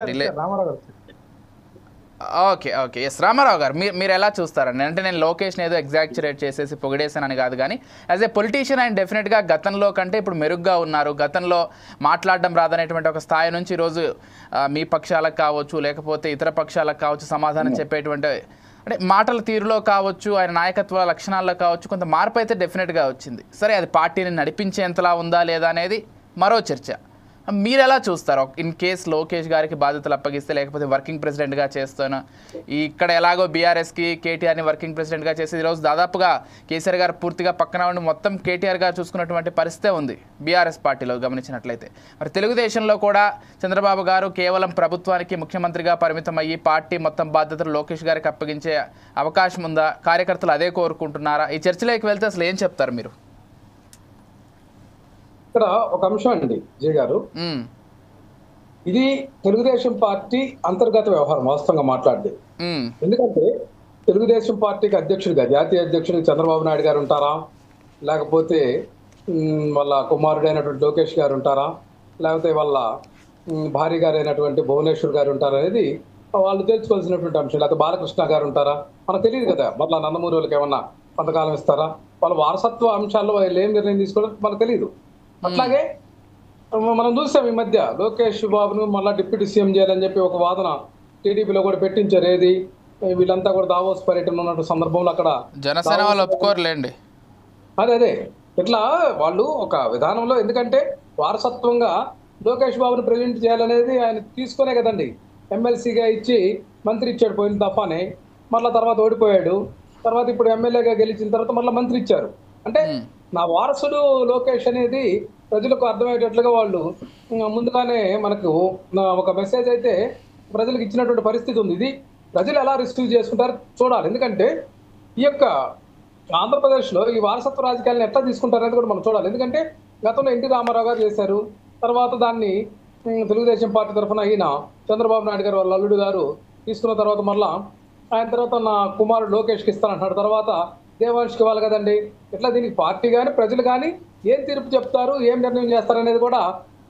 రామారావు గారు. Okay okay yes Ramarao గారు మీరు ఎలా చూస్తారండి? అంటే నేను లోకేష్ని ఏదో ఎగ్జాక్చురేట్ చేసేసి పొగిడేసానని కాదు, కానీ యాజ్ ఏ పొలిటీషియన్ ఆయన డెఫినెట్గా గతంలో కంటే ఇప్పుడు మెరుగ్గా ఉన్నారు. గతంలో మాట్లాడడం రాదనేటువంటి ఒక స్థాయి నుంచి ఈరోజు మీ పక్షాలకు కావచ్చు లేకపోతే ఇతర పక్షాలకు కావచ్చు సమాధానం చెప్పేటువంటి అంటే మాటల తీరులో కావచ్చు ఆయన నాయకత్వ లక్షణాల్లో కావచ్చు కొంత మార్పు అయితే డెఫినెట్గా వచ్చింది. సరే అది పార్టీని నడిపించేంతలా ఉందా లేదా అనేది మరో చర్చ. మీరు ఎలా చూస్తారు ఇన్ కేస్ లోకేష్ గారికి బాధ్యతలు అప్పగిస్తే లేకపోతే వర్కింగ్ ప్రెసిడెంట్గా చేస్తాను ఇక్కడ ఎలాగో బీఆర్ఎస్కి కేటీఆర్ని వర్కింగ్ ప్రెసిడెంట్గా చేసి ఈరోజు దాదాపుగా కేసీఆర్ గారు పూర్తిగా పక్కన ఉండి మొత్తం కేటీఆర్ గారు చూసుకున్నటువంటి పరిస్థితే ఉంది బీఆర్ఎస్ పార్టీలో గమనించినట్లయితే. మరి తెలుగుదేశంలో కూడా చంద్రబాబు గారు కేవలం ప్రభుత్వానికి ముఖ్యమంత్రిగా పరిమితం అయ్యి పార్టీ మొత్తం బాధ్యతలు లోకేష్ గారికి అప్పగించే అవకాశం ఉందా? కార్యకర్తలు అదే కోరుకుంటున్నారా? ఈ చర్చలోకి వెళ్తే అసలు ఏం చెప్తారు మీరు? ఇక్కడ ఒక అంశం అండి జయ గారు, ఇది తెలుగుదేశం పార్టీ అంతర్గత వ్యవహారం వాస్తవంగా మాట్లాడితే. ఎందుకంటే తెలుగుదేశం పార్టీకి అధ్యక్షుడిగా జాతీయ అధ్యక్షుడిగా చంద్రబాబు నాయుడు గారు ఉంటారా, లేకపోతే వాళ్ళ కుమారుడైనటువంటి లోకేష్ గారు ఉంటారా, లేకపోతే వాళ్ళ భార్య గారు అయినటువంటి భువనేశ్వర్ గారు ఉంటారా అనేది వాళ్ళు తెలుసుకోవాల్సినటువంటి అంశం. లేకపోతే బాలకృష్ణ గారు ఉంటారా మనకు తెలియదు కదా. మళ్ళీ నందమూరి వాళ్ళకి ఏమన్నా కొంతకాలం ఇస్తారా, వాళ్ళ వారసత్వ అంశాల్లో వాళ్ళు ఏం నిర్ణయం తీసుకోవడం మనకు తెలియదు. అట్లాగే మనం చూసాం ఈ మధ్య లోకేష్ బాబును మళ్ళీ డిప్యూటీ సీఎం చేయాలని చెప్పి ఒక వాదన టీడీపీలో కూడా పెట్టించారు. ఏది వీళ్ళంతా కూడా దావోస్ పర్యటన ఉన్న సందర్భంలో అక్కడ జనసేన వాళ్ళు ఒప్పుకోరులేండి. అదే ఇట్లా వాళ్ళు ఒక విధానంలో, ఎందుకంటే వారసత్వంగా లోకేష్ బాబుని ప్రెసిడెంట్ చేయాలనేది ఆయన తీసుకునే కదండి. ఎమ్మెల్సీగా ఇచ్చి మంత్రి ఇచ్చాడు పోయిన తప్పనే, మళ్ళీ తర్వాత ఓడిపోయాడు. తర్వాత ఇప్పుడు ఎమ్మెల్యేగా గెలిచిన తర్వాత మళ్ళీ మంత్రి ఇచ్చారు. అంటే నా వారసుడు లోకేష్ అనేది ప్రజలకు అర్థమయ్యేటట్లుగా వాళ్ళు ముందుగానే మనకు ఒక మెసేజ్ అయితే ప్రజలకు ఇచ్చినటువంటి పరిస్థితి ఉంది. ఇది ప్రజలు ఎలా రిసీవ్ చేసుకుంటారో చూడాలి. ఎందుకంటే ఈ యొక్క ఆంధ్రప్రదేశ్లో ఈ వారసత్వ రాజకీయాలను ఎట్లా తీసుకుంటారనేది కూడా మనం చూడాలి. ఎందుకంటే గతంలో ఎన్టీ రామారావు గారు చేశారు, తర్వాత దాన్ని తెలుగుదేశం పార్టీ తరఫున అయిన చంద్రబాబు నాయుడు గారు వాళ్ళ అల్లుడు గారు తీసుకున్న తర్వాత మళ్ళా ఆయన తర్వాత నా కుమారుడు లోకేష్కి ఇస్తానంటున్నాడు. తర్వాత దేవాంష్కి ఇవ్వాలి కదండి. ఇట్లా దీనికి పార్టీ కానీ ప్రజలు కానీ ఏం తీర్పు చెప్తారు, ఏం నిర్ణయం చేస్తారు అనేది కూడా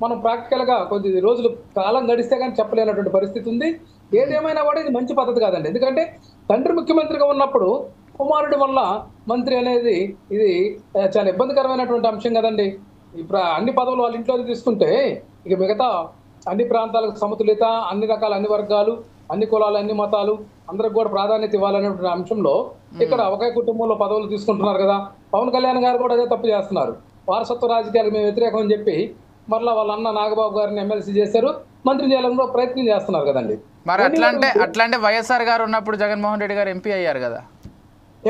మనం ప్రాక్టికల్గా కొద్ది రోజులు కాలం గడిస్తే కానీ చెప్పలేనటువంటి పరిస్థితి ఉంది. ఏదేమైనా కూడా ఇది మంచి పద్ధతి కాదండి. ఎందుకంటే తండ్రి ముఖ్యమంత్రిగా ఉన్నప్పుడు కుమారుడి వల్ల మంత్రి అనేది ఇది చాలా ఇబ్బందికరమైనటువంటి అంశం కదండి. ఇప్పుడు అన్ని పదవులు వాళ్ళ ఇంట్లో తీసుకుంటే ఇక మిగతా అన్ని ప్రాంతాలకు సమతుల్యత, అన్ని రకాల అన్ని వర్గాలు, అన్ని కులాలు, అన్ని మతాలు అందరికి కూడా ప్రాధాన్యత ఇవ్వాలనేటువంటి అంశంలో ఇక్కడ ఒకే కుటుంబంలో పదవులు తీసుకుంటున్నారు కదా. పవన్ కళ్యాణ్ గారు కూడా అదే తప్పు చేస్తున్నారు. వారసత్వ రాజకీయాలకు మేము వ్యతిరేకం అని చెప్పి మరలా వాళ్ళ అన్న నాగబాబు గారిని ఎమ్మెల్సీ చేశారు, మంత్రి చేయాలని కూడా ప్రయత్నం చేస్తున్నారు కదండి. మరి అట్లాంటే వైఎస్ఆర్ గారు ఉన్నప్పుడు జగన్మోహన్ రెడ్డి గారు ఎంపీ అయ్యారు కదా.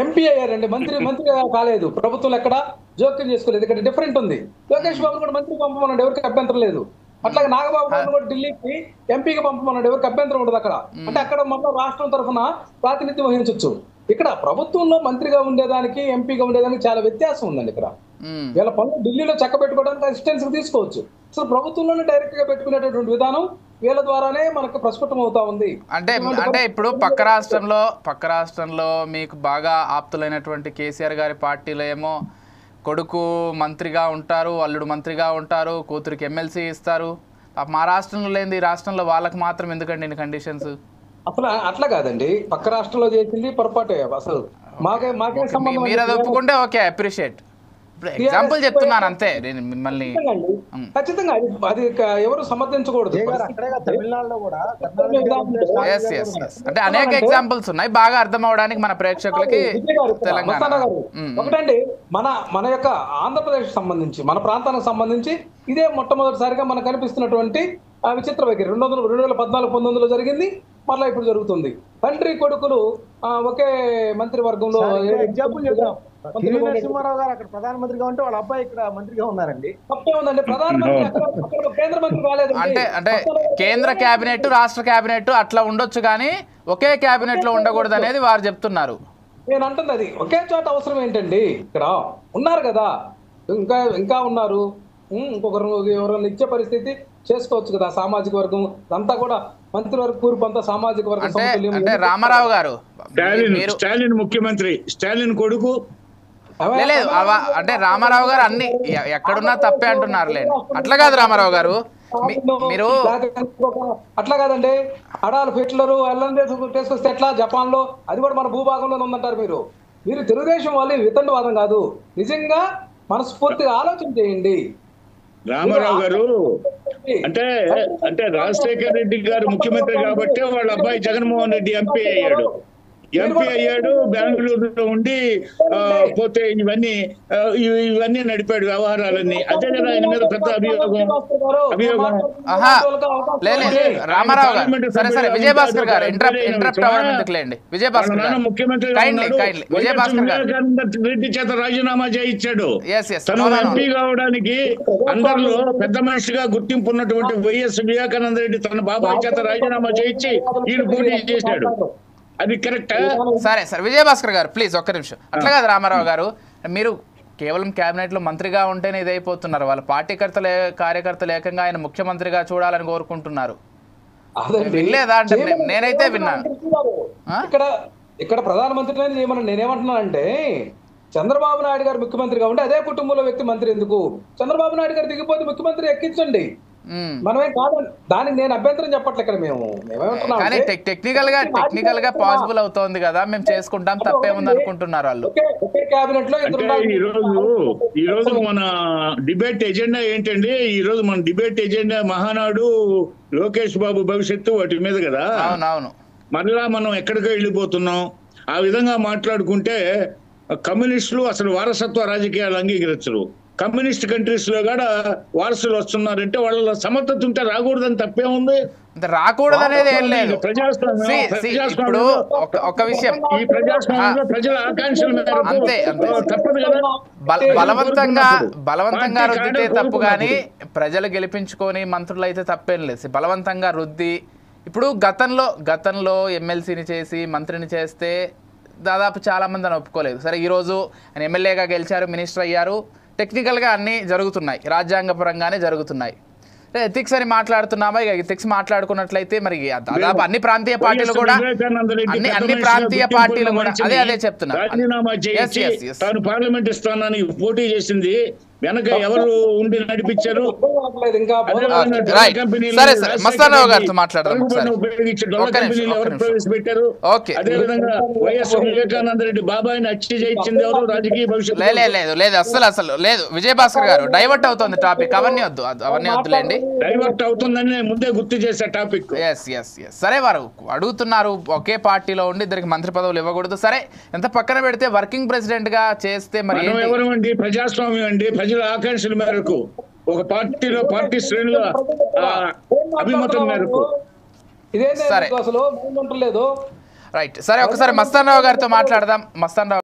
ఎంపీ అయ్యారండి, మంత్రి కాలేదు. ప్రభుత్వం ఎక్కడ జోక్యం చేసుకోలేదు. ఇక్కడ డిఫరెంట్ ఉంది. లోకేష్ బాబు కూడా మంత్రి పంపమన్నాడు, ఎవరికి అభ్యంతరం లేదు. అట్లాగే నాగబాబు గారిని కూడా ఢిల్లీకి ఎంపీగా పంపమన్నాడు, ఎవరికి అభ్యంతరం ఉండదు అక్కడ. అంటే అక్కడ మొత్తం రాష్ట్రం తరఫున ప్రాతినిధ్యం వహించవచ్చు. ఇక్కడ ప్రభుత్వంలో మంత్రిగా ఉండేదానికి ఎంపీగా ఉండేదానికి చాలా వ్యత్యాసం ఉందండి. ఇక్కడ వీళ్ళ పనులు ఢిల్లీలో చక్క పెట్టుకోవడానికి అసిస్టెన్స్ తీసుకోవచ్చు. అసలు ప్రభుత్వంలోనే డైరెక్ట్ గా పెట్టుకునేటటువంటి విధానం వీళ్ళ ద్వారానే మనకు ప్రస్ఫుటం అవుతా ఉంది. అంటే ఇప్పుడు పక్క రాష్ట్రంలో మీకు బాగా ఆప్తులైనటువంటి కేసీఆర్ గారి పార్టీలో ఏమో కొడుకు మంత్రిగా ఉంటారు, అల్లుడు మంత్రిగా ఉంటారు, కూతురికి ఎమ్మెల్సీ ఇస్తారు. మా రాష్ట్రంలో లేని రాష్ట్రంలో వాళ్ళకి మాత్రం ఎందుకండి ఇన్ని కండిషన్స్? అసలు అట్లా కాదండి, పక్క రాష్ట్రంలో చేసింది పొరపాటే. అసలు మాకే సంబంధం. మీరు అది ఒప్పుకుంటే ఓకే, అప్రిషియేట్. ఎగ్జాంపుల్ చెప్తున్నాను అంతే. నేను మిమ్మల్ని ఖచ్చితంగా అది ఎవరు సమర్థించకూడదు. తమిళనాడులో కూడా అంటే అనేక ఎగ్జాంపుల్స్ ఉన్నాయి, బాగా అర్థం అవడానికి మన ప్రేక్షకులకి. తెలంగాణ ఒకటండి, మన యొక్క ఆంధ్రప్రదేశ్ సంబంధించి మన ప్రాంతానికి సంబంధించి ఇదే మొట్టమొదటిసారిగా మనకు కనిపిస్తున్నటువంటి విచిత్ర వైఖరి 2014-19 జరిగింది, మళ్ళీ ఇప్పుడు జరుగుతుంది. తండ్రి కొడుకులు ఒకే మంత్రివర్గంలో. ఎగ్జాంపుల్ చెప్తాం, నరసింహారావు గారు అక్కడ ప్రధానమంత్రిగా ఉంటే వాళ్ళ అబ్బాయి ఇక్కడ మంత్రిగా ఉన్నారండి. తప్పే ఉందండి, ప్రధానమంత్రి కేంద్ర మంత్రి కాలేదు. అంటే కేంద్ర కేబినెట్, రాష్ట్ర కేబినెట్ అట్లా ఉండొచ్చు, కానీ ఒకే కేబినెట్ లో ఉండకూడదు అనేది వారు చెప్తున్నారు. నేను అంటుంది అది ఒకే చోట అవసరం ఏంటండి? ఇక్కడ ఉన్నారు కదా, ఇంకా ఉన్నారు. ఇంకొకరు ఎవరైనా ఇచ్చే పరిస్థితి చేసుకోవచ్చు కదా. సామాజిక వర్గం అంతా కూడా మంత్రివర్గ కూర్పు అంతా సామాజిక వర్గం. అంటే రామారావు గారు స్టాలిన్ ముఖ్యమంత్రి, స్టాలిన్ కొడుకు లేదు అంటే రామారావు గారు అన్ని ఎక్కడున్నా తప్పే అంటున్నారు. లేదు అట్లా కాదు రామారావు గారు. మీరు అట్లా కాదండి, అడాల్ఫ్ హిట్లర్ అల్లం తీసుకొస్తే ఎట్లా జపాన్ లో, అది కూడా మన భూభాగంలోనే ఉందంటారు మీరు. మీరు తెలుగుదేశం వాళ్ళు వితండవాదం కాదు, నిజంగా మనస్ఫూర్తిగా ఆలోచన చేయండి. రామారావు గారు అంటే అంటే రాజశేఖర రెడ్డి గారు ముఖ్యమంత్రి కాబట్టి వాళ్ళ అబ్బాయి జగన్మోహన్ రెడ్డి ఎంపీ అయ్యాడు. బెంగళూరులో ఉండి పోతే ఇవన్నీ నడిపాడు వ్యవహారాలన్నీ. అదే కదా ఆయన మీద పెద్ద అభియోగం. రామారావు గారు సరే సరే విజయభాస్కర్ గారు ఇంటరప్ట్ అవ్వడం ఎందుకులేండి. విజయభాస్కర్ గారు ముఖ్యమంత్రి రెడ్డి చేత రాజీనామా చేయించాడు. తను ఎంపీ కావడానికి అందరిలో పెద్ద మనిషిగా గుర్తింపు ఉన్నటువంటి వైఎస్ వివేకానంద రెడ్డి తన బాబాయ్ చేత రాజీనామా చేయించి ఈయన పోటీ చేశాడు. అది కరెక్ట్. సరే సరే విజయభాస్కర్ గారు ప్లీజ్ ఒక్క నిమిషం. అట్లా కాదు రామారావు గారు, మీరు కేవలం కేబినెట్ లో మంత్రిగా ఉంటేనే ఇదైపోతున్నారు. వాళ్ళ పార్టీ కార్యకర్తలు ఏకంగా ఆయన ముఖ్యమంత్రిగా చూడాలని కోరుకుంటున్నారు. వినలేదా అంటే నేనైతే విన్నాను. ఇక్కడ ప్రధానమంత్రి నేనేమంటున్నానంటే, చంద్రబాబు నాయుడు గారు ముఖ్యమంత్రిగా ఉంటే అదే కుటుంబంలో వ్యక్తి మంత్రి ఎందుకు? చంద్రబాబు నాయుడు గారు దిగిపోతే ముఖ్యమంత్రి ఎక్కించండి, మనమే కాదు. దానికి నేను అభ్యంతరం చెప్పట్లే. ఇక్కడ కానీ టెక్నికల్ గా పాసిబుల్ అవుతోంది కదా, మేము చేసుకుంటాం, తప్పేముంది అనుకుంటున్నారు వాళ్ళు. కేబినెట్ లో ఈ రోజు మన డిబేట్ ఎజెండా ఏంటండి? ఈ రోజు మన డిబేట్ ఎజెండా మహానాడు, లోకేష్ బాబు భవిష్యత్తు, వాటి మీద కదా. అవునవును. మరలా మనం ఎక్కడికో వెళ్ళిపోతున్నాం. ఆ విధంగా మాట్లాడుకుంటే కమ్యూనిస్టులు అసలు వారసత్వ రాజకీయాలు అంగీకరించరు. కమ్యూనిస్ట్ కంట్రీస్ లో కూడా వారసులు వస్తున్నారంటే వాళ్ళ సమర్థత ఉంటే రాకూడదని తప్పే ఉంది. రాకూడదు అనేది ఏం లేదు. ఇప్పుడు ఒక విషయం, ఈ ప్రజాస్వామ్యంలో ప్రజల ఆకాంక్షలు అంతే తప్పదు కదా. బలవంతంగా రుద్దితే తప్పు, కానీ ప్రజలు గెలిపించుకొని మంత్రులు అయితే తప్పేం లేదు. బలవంతంగా రుద్ది ఇప్పుడు గతంలో ఎమ్మెల్సీని చేసి మంత్రిని చేస్తే దాదాపు చాలా మంది అని ఒప్పుకోలేదు. సరే ఈరోజు ఆయన ఎమ్మెల్యేగా గెలిచారు, మినిస్టర్ అయ్యారు, టెక్నికల్గా అన్నీ జరుగుతున్నాయి, రాజ్యాంగపరంగానే జరుగుతున్నాయి. ఎథిక్స్ అని మాట్లాడుతున్నామా? ఇక ఎథిక్స్ మాట్లాడుకున్నట్లయితే మరి దాదాపు అన్ని ప్రాంతీయ పార్టీలు కూడా అదే చెప్తున్నారు. తాను పార్లమెంట్ స్థానానికి పోటీ చేసింది వెనక ఎవరు ఉండి నడిపించారు? సరే సరే మస్తానరావు గారితో మాట్లాడదాం. ప్రవేశపెట్టారు. అదేవిధంగా వైఎస్ వివేకానంద రెడ్డి బాబాయిని హత్య చేయించింది ఎవరు? రాజకీయ భవిష్యత్తు లేదు అస్సలు లేదు. విజయభాస్కర్ గారు డైవర్ట్ అవుతుంది టాపిక్, అవన్నీ వద్దులేండి. డైవర్ట్ అవుతుందని ముందే గుర్తు చేసే టాపిక్. సరే వారు అడుగుతున్నారు ఒకే పార్టీలో ఉండి ఇద్దరికి మంత్రి పదవులు ఇవ్వకూడదు. సరే ఎంత పక్కన పెడితే వర్కింగ్ ప్రెసిడెంట్ గా చేస్తే మరి ఎవరు అండి? ప్రజాస్వామ్యం అండి. ప్రజల ఆకాంక్షల మేరకు ఒక పార్టీలో పార్టీ శ్రేణుల అభిమతం మేరకు. రైట్. సరే ఒకసారి మస్తానరావు గారితో మాట్లాడదాం. మస్తానరావు